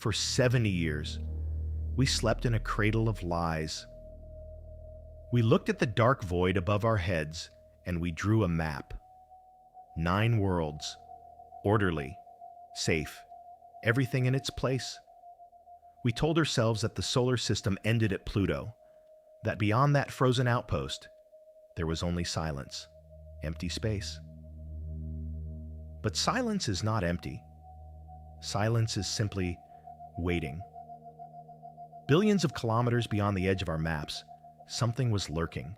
For 70 years, we slept in a cradle of lies. We looked at the dark void above our heads and we drew a map. 9 worlds, orderly, safe, everything in its place. We told ourselves that the solar system ended at Pluto, that beyond that frozen outpost, there was only silence, empty space. But silence is not empty. Silence is simply waiting. Billions of kilometers beyond the edge of our maps, something was lurking.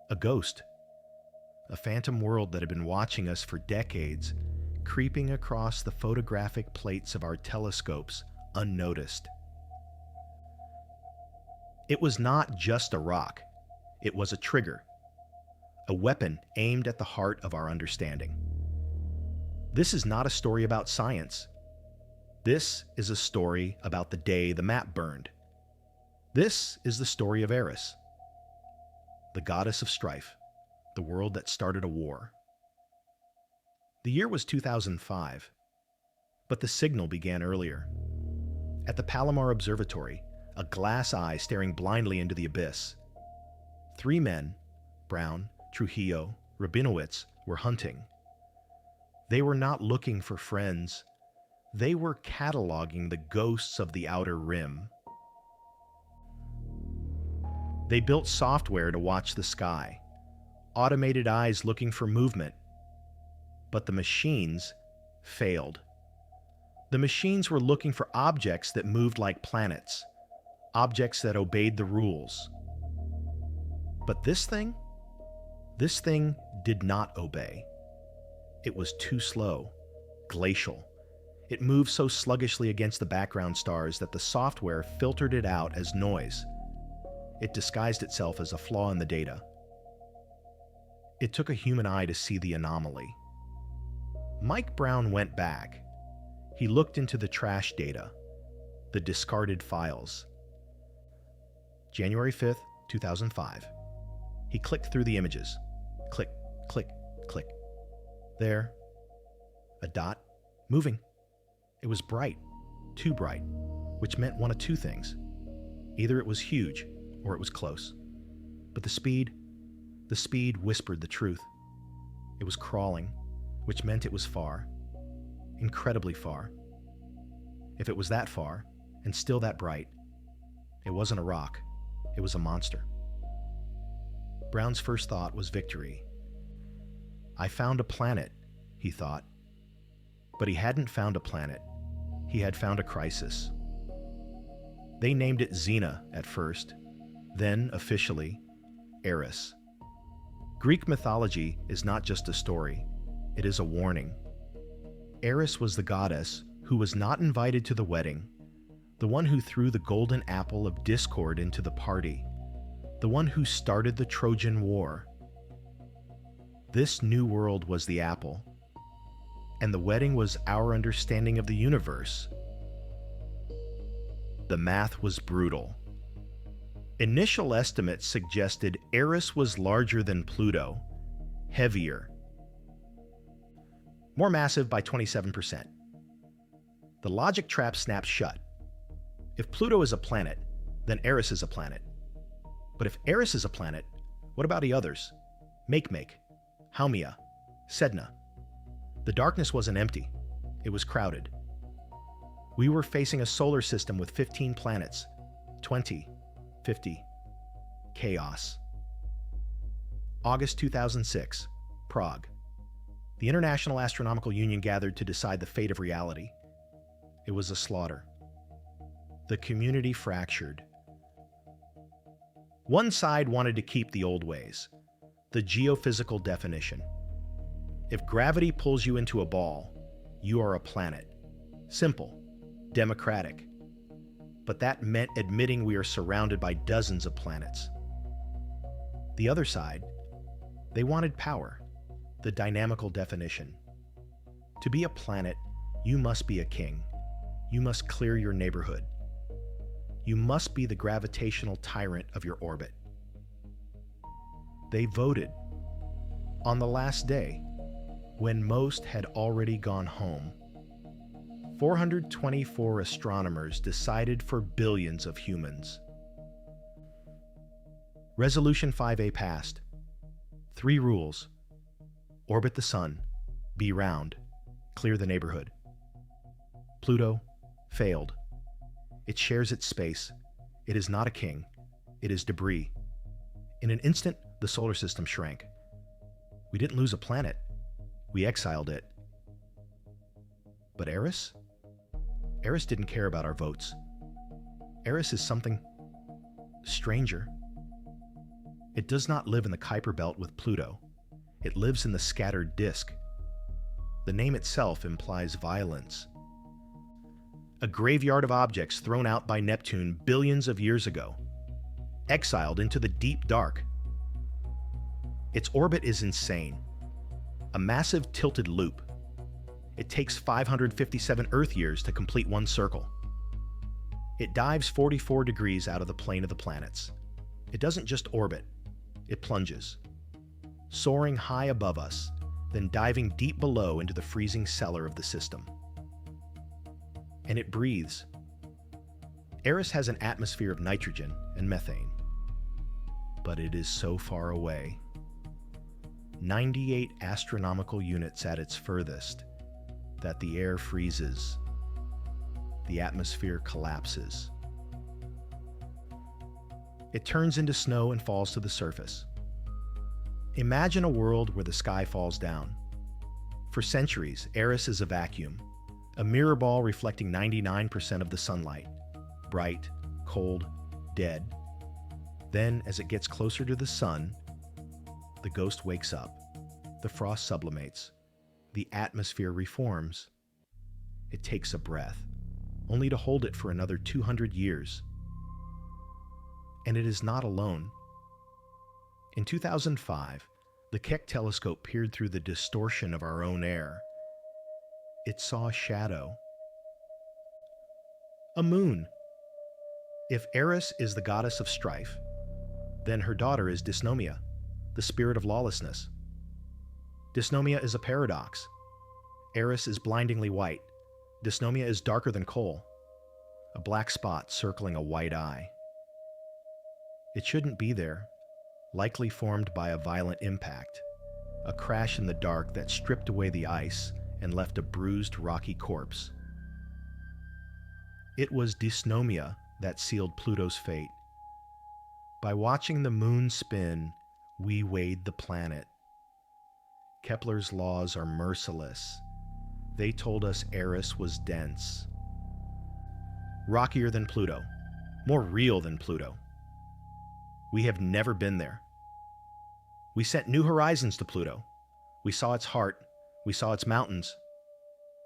A ghost. A phantom world that had been watching us for decades, creeping across the photographic plates of our telescopes unnoticed. It was not just a rock. It was a trigger. A weapon aimed at the heart of our understanding. This is not a story about science. This is a story about the day the map burned. This is the story of Eris, the goddess of strife, the world that started a war. The year was 2005, but the signal began earlier. At the Palomar Observatory, a glass eye staring blindly into the abyss. 3 men, Brown, Trujillo, Rabinowitz, were hunting. They were not looking for friends. They were cataloging the ghosts of the outer rim. They built software to watch the sky, automated eyes looking for movement. But the machines failed. The machines were looking for objects that moved like planets, objects that obeyed the rules. But this thing did not obey. It was too slow, glacial. It moved so sluggishly against the background stars that the software filtered it out as noise. It disguised itself as a flaw in the data. It took a human eye to see the anomaly. Mike Brown went back. He looked into the trash data, the discarded files. January 5th, 2005. He clicked through the images. Click, click, click. There, a dot, moving. It was bright, too bright, which meant one of 2 things. Either it was huge or it was close. But the speed whispered the truth. It was crawling, which meant it was far, incredibly far. If it was that far, and still that bright, it wasn't a rock, it was a monster. Brown's first thought was victory. I found a planet, he thought. But he hadn't found a planet. He had found a crisis. They named it Xena at first, then officially, Eris. Greek mythology is not just a story, it is a warning. Eris was the goddess who was not invited to the wedding, the one who threw the golden apple of discord into the party, the one who started the Trojan War. This new world was the apple, and the wedding was our understanding of the universe. The math was brutal. Initial estimates suggested Eris was larger than Pluto, heavier, more massive by 27%. The logic trap snapped shut. If Pluto is a planet, then Eris is a planet. But if Eris is a planet, what about the others? Makemake, Haumea, Sedna. The darkness wasn't empty. It was crowded. We were facing a solar system with 15 planets, 20, 50. Chaos. August 2006, Prague. The International Astronomical Union gathered to decide the fate of reality. It was a slaughter. The community fractured. One side wanted to keep the old ways, the geophysical definition. If gravity pulls you into a ball, you are a planet. Simple, democratic. But that meant admitting we are surrounded by dozens of planets. The other side, they wanted power, the dynamical definition. To be a planet, you must be a king. You must clear your neighborhood. You must be the gravitational tyrant of your orbit. They voted. On the last day, when most had already gone home, 424 astronomers decided for billions of humans. Resolution 5A passed. 3 rules. Orbit the sun. Be round. Clear the neighborhood. Pluto failed. It shares its space. It is not a king. It is debris. In an instant, the solar system shrank. We didn't lose a planet. We exiled it. But Eris? Eris didn't care about our votes. Eris is something stranger. It does not live in the Kuiper belt with Pluto. It lives in the scattered disk. The name itself implies violence. A graveyard of objects thrown out by Neptune billions of years ago, exiled into the deep dark. Its orbit is insane. A massive tilted loop. It takes 557 Earth years to complete one circle. It dives 44 degrees out of the plane of the planets. It doesn't just orbit, it plunges, soaring high above us, then diving deep below into the freezing cellar of the system. And it breathes. Eris has an atmosphere of nitrogen and methane. But it is so far away. 98 astronomical units at its furthest, that the air freezes. The atmosphere collapses. It turns into snow and falls to the surface. Imagine a world where the sky falls down. For centuries, Eris is a vacuum, a mirror ball reflecting 99% of the sunlight. Bright, cold, dead. Then, as it gets closer to the sun, the ghost wakes up. The frost sublimates. The atmosphere reforms. It takes a breath, only to hold it for another 200 years. And it is not alone. In 2005, the Keck telescope peered through the distortion of our own air. It saw a shadow. A moon. If Eris is the goddess of strife, then her daughter is Dysnomia, the spirit of lawlessness. Dysnomia is a paradox. Eris is blindingly white. Dysnomia is darker than coal, a black spot circling a white eye. It shouldn't be there, likely formed by a violent impact, a crash in the dark that stripped away the ice and left a bruised, rocky corpse. It was Dysnomia that sealed Pluto's fate. By watching the moon spin, we weighed the planet. Kepler's laws are merciless. They told us Eris was dense. Rockier than Pluto, more real than Pluto. We have never been there. We sent new horizons to Pluto. We saw its heart. We saw its mountains.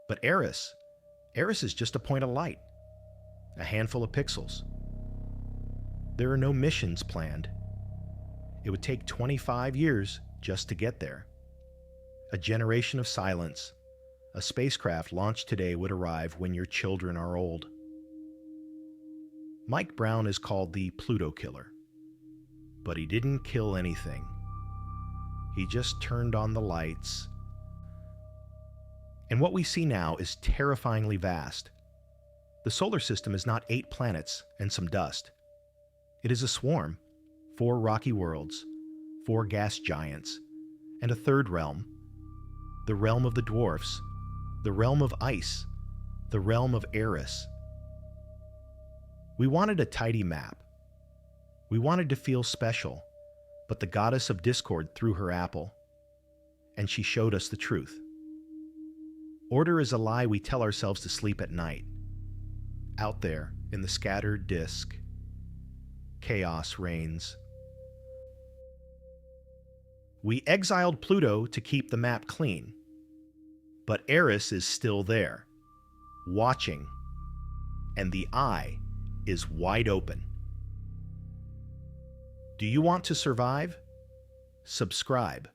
But Eris is just a point of light, a handful of pixels. There are no missions planned. It would take 25 years just to get there. A generation of silence. A spacecraft launched today would arrive when your children are old. Mike Brown is called the Pluto Killer. But he didn't kill anything. He just turned on the lights. And what we see now is terrifyingly vast. The solar system is not 8 planets and some dust. It is a swarm, 4 rocky worlds, 4 gas giants, and a third realm, the realm of the dwarfs, the realm of ice, the realm of Eris. We wanted a tidy map. We wanted to feel special, but the goddess of discord threw her apple, and she showed us the truth. Order is a lie we tell ourselves to sleep at night. Out there, in the scattered disk, chaos reigns. We exiled Pluto to keep the map clean, but Eris is still there, watching, and the eye is wide open. Do you want to survive? Subscribe.